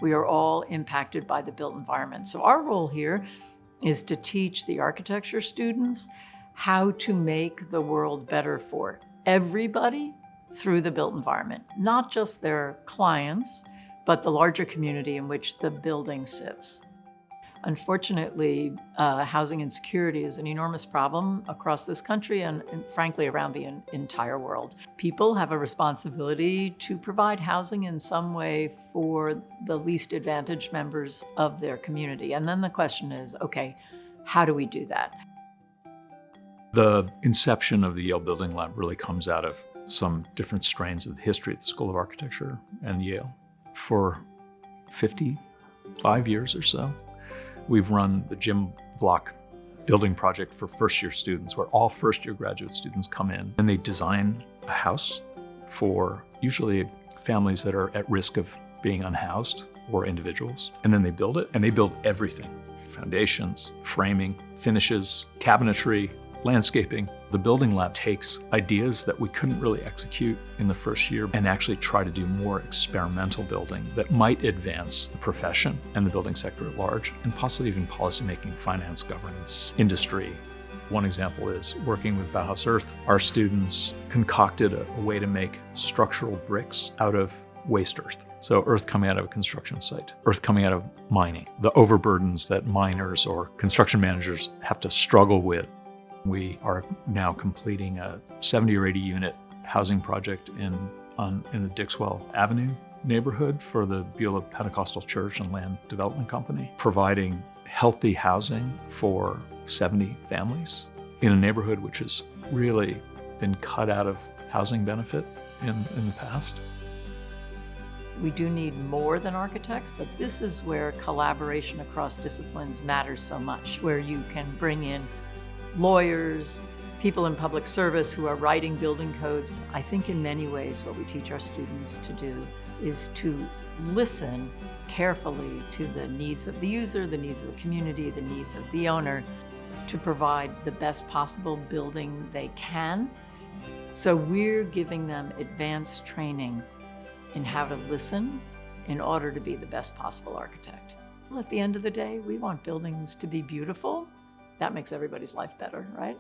We are all impacted by the built environment. So our role here is to teach the architecture students how to make the world better for everybody through the built environment, not just their clients, but the larger community in which the building sits. Unfortunately, housing insecurity is an enormous problem across this country and frankly around the entire world. People have a responsibility to provide housing in some way for the least advantaged members of their community. And then the question is, okay, how do we do that? The inception of the Yale Building Lab really comes out of some different strains of the history of the School of Architecture and Yale. For 55 years or so, we've run the gym block building project for first-year students, where all first-year graduate students come in and they design a house for usually families that are at risk of being unhoused or individuals. And then they build it, and they build everything: foundations, framing, finishes, cabinetry, landscaping. The Building Lab takes ideas that we couldn't really execute in the first year and actually try to do more experimental building that might advance the profession and the building sector at large, and possibly even policymaking, finance, governance, industry. One example is working with Bauhaus Earth. Our students concocted a way to make structural bricks out of waste earth. So earth coming out of a construction site, earth coming out of mining, the overburdens that miners or construction managers have to struggle with. We are now completing a 70 or 80 unit housing project in the Dixwell Avenue neighborhood for the Beulah Pentecostal Church and Land Development Company, providing healthy housing for 70 families in a neighborhood which has really been cut out of housing benefit in the past. We do need more than architects, but this is where collaboration across disciplines matters so much, where you can bring in lawyers, people in public service who are writing building codes. I think in many ways what we teach our students to do is to listen carefully to the needs of the user, the needs of the community, the needs of the owner, to provide the best possible building they can. So we're giving them advanced training in how to listen in order to be the best possible architect. Well, at the end of the day, we want buildings to be beautiful. That makes everybody's life better, right?